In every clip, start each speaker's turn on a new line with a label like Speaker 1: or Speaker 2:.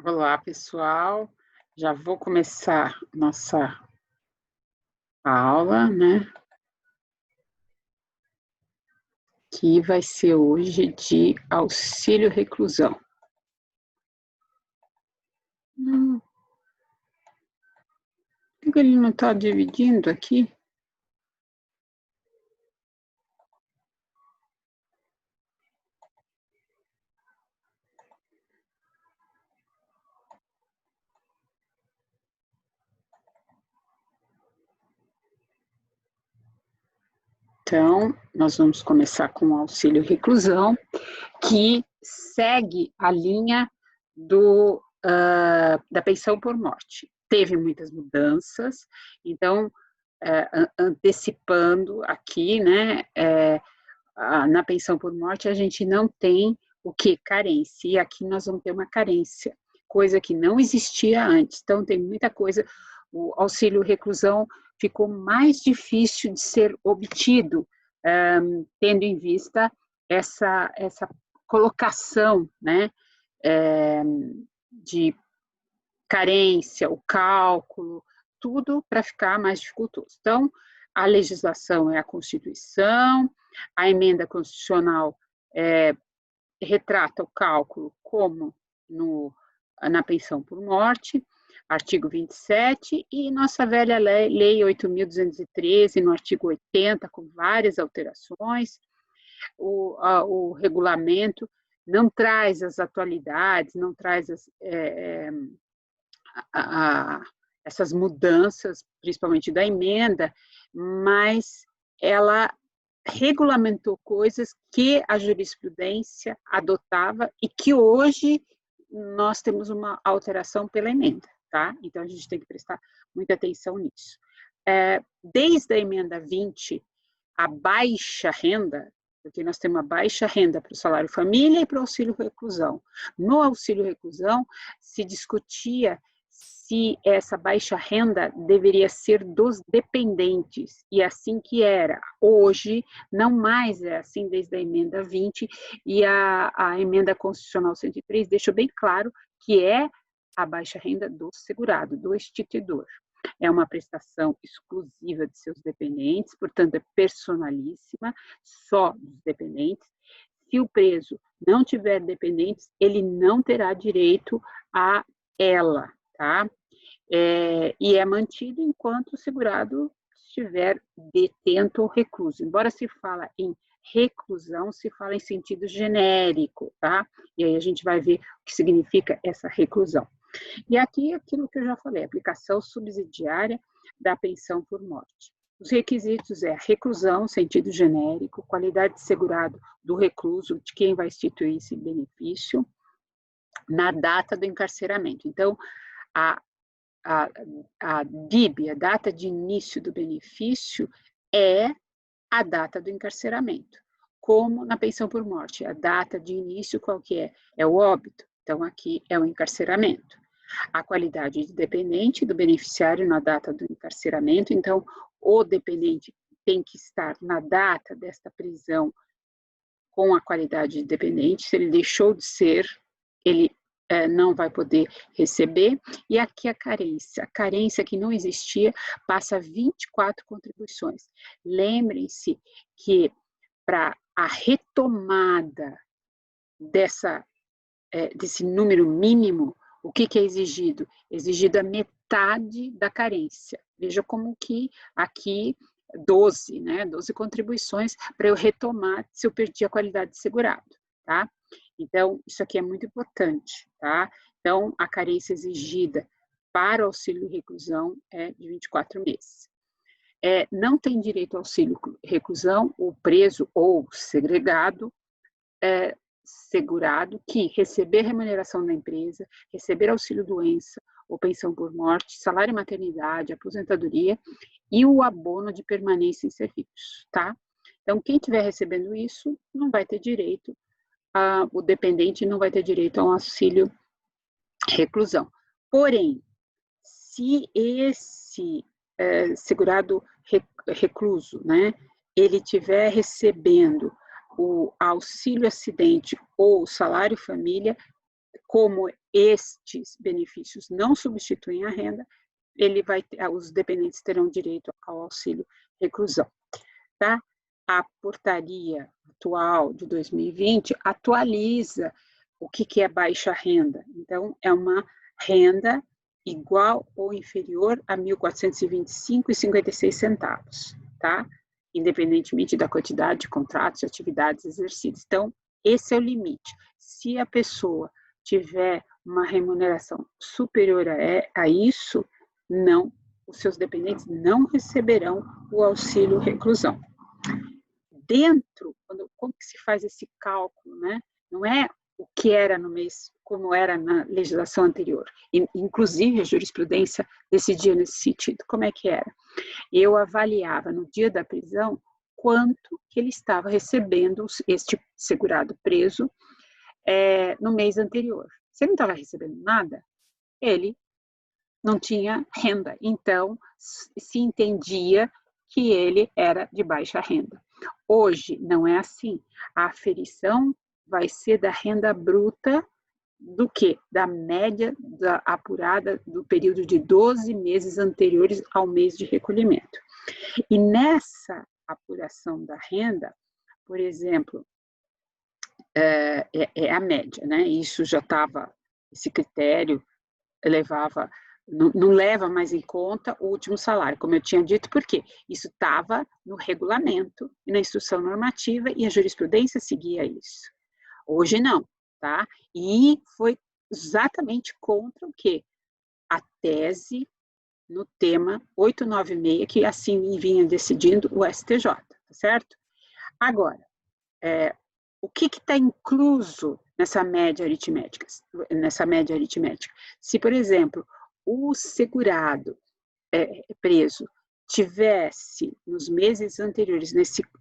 Speaker 1: Olá, pessoal. Já vou começar nossa aula, né? Que vai ser hoje de auxílio reclusão. Por que ele não está dividindo aqui? Então, nós vamos começar com o auxílio reclusão, que segue a linha da pensão por morte. Teve muitas mudanças, então, antecipando aqui, né, na pensão por morte, a gente não tem o que? Carência. E aqui nós vamos ter uma carência, coisa que não existia antes. Então, tem muita coisa. O auxílio reclusão ficou mais difícil de ser obtido, tendo em vista essa colocação, né, de carência, o cálculo, tudo para ficar mais dificultoso. Então, a legislação é a Constituição, a emenda constitucional retrata o cálculo como na pensão por morte, artigo 27, e nossa velha lei 8.213, no artigo 80, com várias alterações. O regulamento não traz as atualidades, não traz essas mudanças, principalmente da emenda, mas ela regulamentou coisas que a jurisprudência adotava e que hoje nós temos uma alteração pela emenda, tá? Então, a gente tem que prestar muita atenção nisso. Desde a emenda 20, a baixa renda, porque nós temos a baixa renda para o salário família e para o auxílio reclusão. No auxílio reclusão, se discutia se essa baixa renda deveria ser dos dependentes, e assim que era. Hoje, não mais é assim desde a emenda 20, e a emenda constitucional 103 deixa bem claro que é a baixa renda do segurado, do instituidor. É uma prestação exclusiva de seus dependentes, portanto é personalíssima, só dos dependentes. Se o preso não tiver dependentes, ele não terá direito a ela, tá? E é mantido enquanto o segurado estiver detento ou recluso. Embora se fala em reclusão, se fala em sentido genérico, tá? E aí a gente vai ver o que significa essa reclusão. E aqui, aquilo que eu já falei, aplicação subsidiária da pensão por morte. Os requisitos é reclusão, sentido genérico, qualidade de segurado do recluso, de quem vai instituir esse benefício, na data do encarceramento. Então, a DIB, a data de início do benefício, é a data do encarceramento. Como na pensão por morte, a data de início qual que é? É o óbito. Então, aqui é o encarceramento. A qualidade de dependente do beneficiário na data do encarceramento, então, o dependente tem que estar na data desta prisão com a qualidade de dependente. Se ele deixou de ser, ele não vai poder receber. E aqui a carência que não existia passa a 24 contribuições. Lembrem-se que para a retomada desse número mínimo, o que é exigido? Exigido a metade da carência. Veja como que aqui 12, né? 12 contribuições para eu retomar se eu perdi a qualidade de segurado, tá? Então, isso aqui é muito importante, tá? Então, a carência exigida para o auxílio reclusão é de 24 meses. Não tem direito ao auxílio reclusão o preso ou segregado, segurado que receber remuneração da empresa, receber auxílio doença ou pensão por morte, salário maternidade, aposentadoria e o abono de permanência em serviços, tá? Então, quem estiver recebendo isso não vai ter direito, o dependente não vai ter direito ao auxílio reclusão. Porém, se esse segurado recluso, né, ele estiver recebendo o auxílio acidente ou o salário família, como estes benefícios não substituem a renda, os dependentes terão direito ao auxílio reclusão. Tá? A portaria atual de 2020 atualiza o que é baixa renda. Então, é uma renda igual ou inferior a R$ 1.425,56, tá? Independentemente da quantidade de contratos e atividades exercidas. Então, esse é o limite. Se a pessoa tiver uma remuneração superior a isso, não, os seus dependentes não receberão o auxílio reclusão. Como que se faz esse cálculo, né? Não é o que era no mês, como era na legislação anterior. Inclusive, a jurisprudência decidia nesse sentido. Como é que era? Eu avaliava no dia da prisão quanto que ele estava recebendo, este segurado preso, no mês anterior. Se ele não estava recebendo nada, ele não tinha renda. Então, se entendia que ele era de baixa renda. Hoje, não é assim. A aferição vai ser da renda bruta do quê? Da média apurada do período de 12 meses anteriores ao mês de recolhimento. E nessa apuração da renda, por exemplo, é a média, né? Isso já estava, esse critério não leva mais em conta o último salário, como eu tinha dito, porque isso estava no regulamento e na instrução normativa e a jurisprudência seguia isso. Hoje não, tá? E foi exatamente contra o quê? A tese no tema 896, que assim vinha decidindo o STJ, tá certo? Agora, o que está incluso nessa média aritmética? Se, por exemplo, o segurado preso tivesse, nos meses anteriores,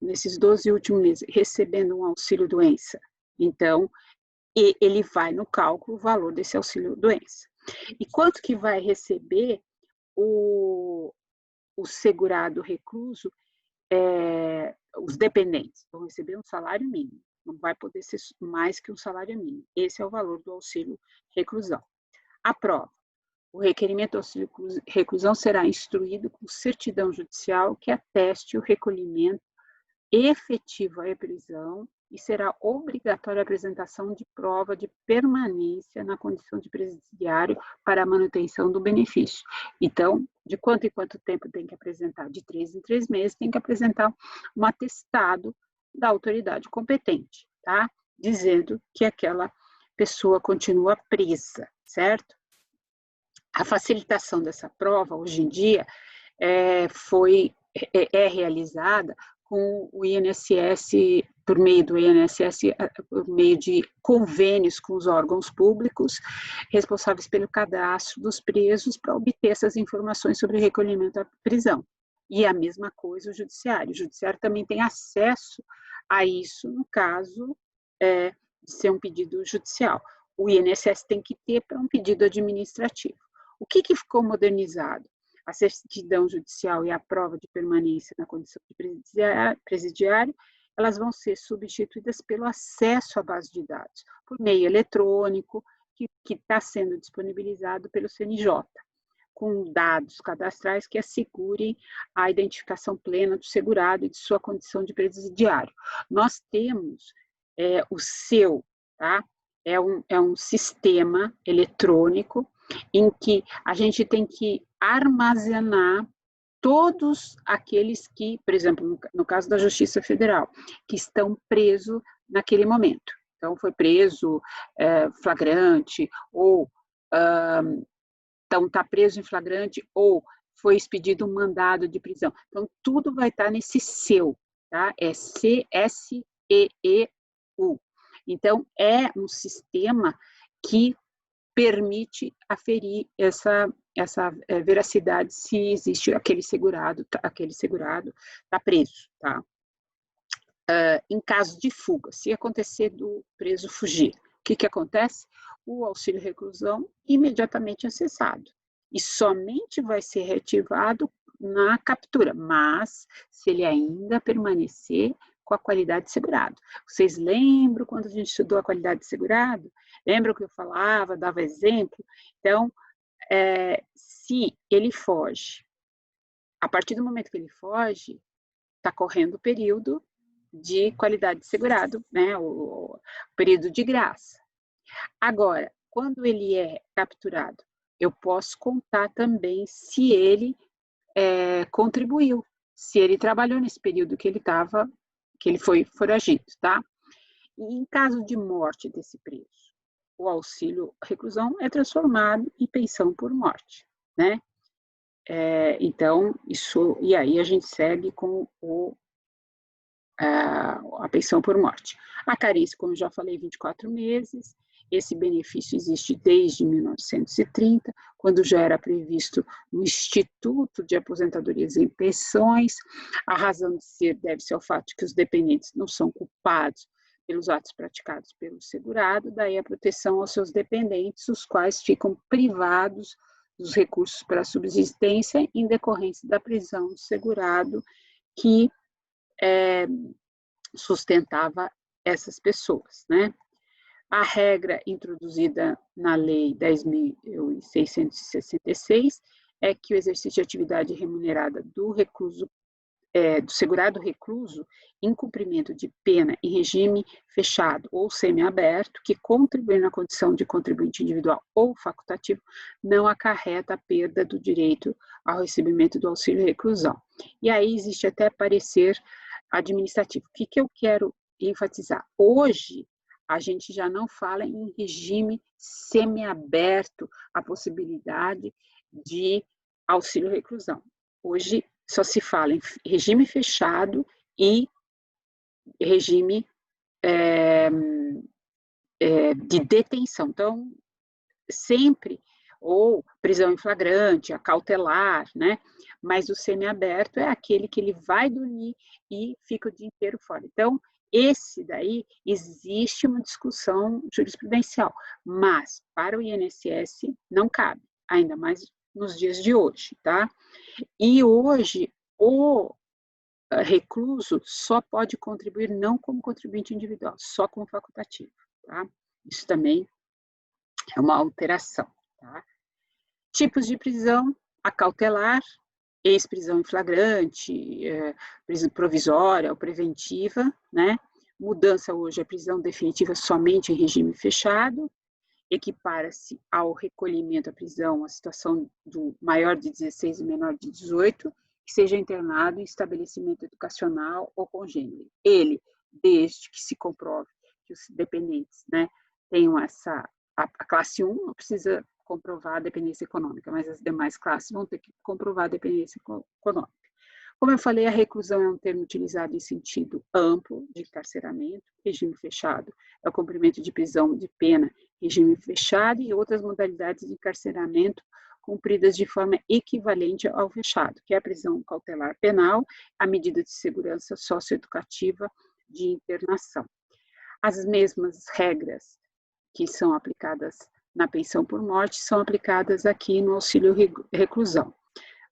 Speaker 1: nesses 12 últimos meses, recebendo um auxílio-doença, então, ele vai no cálculo o valor desse auxílio-doença. E quanto que vai receber o segurado recluso, os dependentes? Vão receber um salário mínimo, não vai poder ser mais que um salário mínimo. Esse é o valor do auxílio reclusão. A prova. O requerimento do auxílio reclusão será instruído com certidão judicial que ateste o recolhimento efetivo à prisão e será obrigatória a apresentação de prova de permanência na condição de presidiário para a manutenção do benefício. Então, de quanto em quanto tempo tem que apresentar? De 3 em 3 meses tem que apresentar um atestado da autoridade competente, tá? Dizendo que aquela pessoa continua presa, certo? A facilitação dessa prova, hoje em dia, é realizada com o INSS, por meio do INSS, por meio de convênios com os órgãos públicos responsáveis pelo cadastro dos presos para obter essas informações sobre o recolhimento à prisão. E a mesma coisa o judiciário. O judiciário também tem acesso a isso no caso de ser um pedido judicial. O INSS tem que ter para um pedido administrativo. O que ficou modernizado? A certidão judicial e a prova de permanência na condição de presidiário, elas vão ser substituídas pelo acesso à base de dados, por meio eletrônico, que está sendo disponibilizado pelo CNJ, com dados cadastrais que assegurem a identificação plena do segurado e de sua condição de presidiário. Nós temos o seu, tá? É um sistema eletrônico em que a gente tem que armazenar todos aqueles que, por exemplo, no caso da Justiça Federal, que estão presos naquele momento. Então, foi preso flagrante, ou então está preso em flagrante, ou foi expedido um mandado de prisão. Então, tudo vai estar nesse seu, tá? É CSEEU. Então, é um sistema que permite aferir essa veracidade se existe aquele segurado está preso, tá? Em caso de fuga, se acontecer do preso fugir, o que acontece? O auxílio reclusão imediatamente acessado e somente vai ser reativado na captura, mas se ele ainda permanecer com a qualidade de segurado. Vocês lembram quando a gente estudou a qualidade de segurado? Lembram que eu falava, dava exemplo? Então, se ele foge, a partir do momento que ele foge, está correndo o período de qualidade de segurado, né? O período de graça. Agora, quando ele é capturado, eu posso contar também se ele contribuiu, se ele trabalhou nesse período que ele foi foragido, tá? E em caso de morte desse preso, o auxílio reclusão é transformado em pensão por morte, né? Então, e aí a gente segue com a pensão por morte. A carícia, como já falei, 24 meses. Esse benefício existe desde 1930, quando já era previsto no Instituto de Aposentadorias e Pensões. A razão de ser deve-se ao fato de que os dependentes não são culpados pelos atos praticados pelo segurado, daí a proteção aos seus dependentes, os quais ficam privados dos recursos para a subsistência em decorrência da prisão do segurado que sustentava essas pessoas, né? A regra introduzida na Lei 10.666 é que o exercício de atividade remunerada do segurado recluso em cumprimento de pena em regime fechado ou semiaberto, que contribuir na condição de contribuinte individual ou facultativo, não acarreta a perda do direito ao recebimento do auxílio reclusão. E aí existe até parecer administrativo. O que eu quero enfatizar? Hoje, a gente já não fala em regime semiaberto, a possibilidade de auxílio reclusão. Hoje, só se fala em regime fechado e regime de detenção. Então, sempre, ou prisão em flagrante, a cautelar, né? Mas o semiaberto é aquele que ele vai dormir e fica o dia inteiro fora. Então, esse daí, existe uma discussão jurisprudencial, mas para o INSS não cabe, ainda mais nos dias de hoje, tá? E hoje, o recluso só pode contribuir não como contribuinte individual, só como facultativo, tá? Isso também é uma alteração, tá? Tipos de prisão: a cautelar, ex-prisão em flagrante, prisão provisória ou preventiva, né? Mudança hoje é prisão definitiva somente em regime fechado, equipara-se ao recolhimento à prisão a situação do maior de 16 e menor de 18, que seja internado em estabelecimento educacional ou congênere. Ele, desde que se comprove que os dependentes, né, tenham a classe 1 não precisa comprovar a dependência econômica, mas as demais classes vão ter que comprovar a dependência econômica. Como eu falei, a reclusão é um termo utilizado em sentido amplo de encarceramento, regime fechado é o cumprimento de prisão de pena, regime fechado e outras modalidades de encarceramento cumpridas de forma equivalente ao fechado, que é a prisão cautelar penal, a medida de segurança socioeducativa de internação. As mesmas regras que são aplicadas na pensão por morte são aplicadas aqui no auxílio reclusão.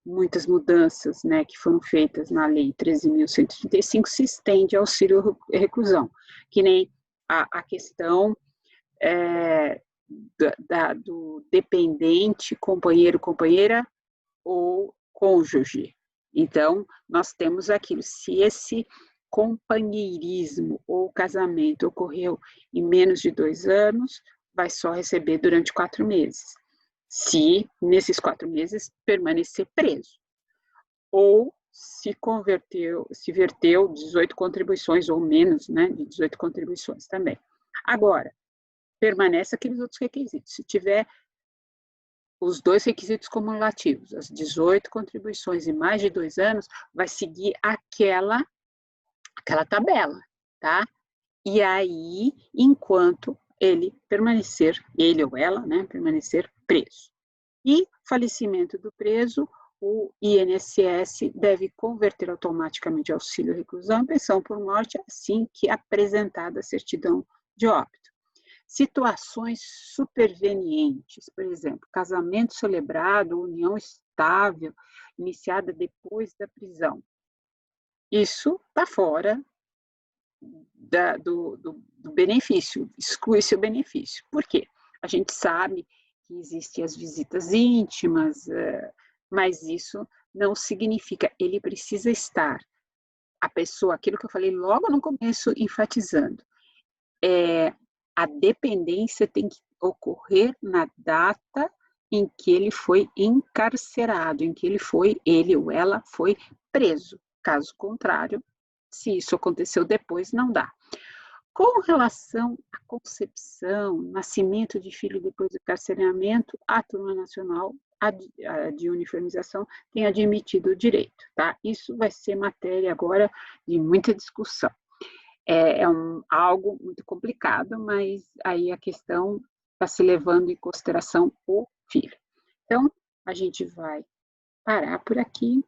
Speaker 1: Muitas mudanças, né, que foram feitas na Lei 13.135 se estende ao auxílio reclusão, que nem a questão do dependente, companheiro, companheira ou cônjuge. Então, nós temos aquilo, se esse companheirismo ou casamento ocorreu em menos de 2 anos, vai só receber durante 4 meses. Se nesses 4 meses permanecer preso, ou se verteu 18 contribuições ou menos, né, de 18 contribuições também. Agora, permanece aqueles outros requisitos. Se tiver os 2 requisitos cumulativos, as 18 contribuições e mais de 2 anos, vai seguir aquela tabela, tá? E aí, enquanto ele ou ela, né, permanecer preso. E falecimento do preso, o INSS deve converter automaticamente auxílio reclusão em pensão por morte assim que apresentada a certidão de óbito. Situações supervenientes, por exemplo, casamento celebrado, união estável, iniciada depois da prisão. Isso está fora do benefício, exclui-se o benefício. Por quê? A gente sabe que existem as visitas íntimas, mas isso não significa, ele precisa estar, a pessoa, aquilo que eu falei logo no começo, enfatizando, a dependência tem que ocorrer na data em que ele foi encarcerado, em que ele ou ela foi preso. Caso contrário, se isso aconteceu depois, não dá. Com relação à concepção, nascimento de filho depois do encarceramento, a Turma Nacional de Uniformização tem admitido o direito, tá? Isso vai ser matéria agora de muita discussão. Algo muito complicado, mas aí a questão está se levando em consideração o filho. Então, a gente vai parar por aqui.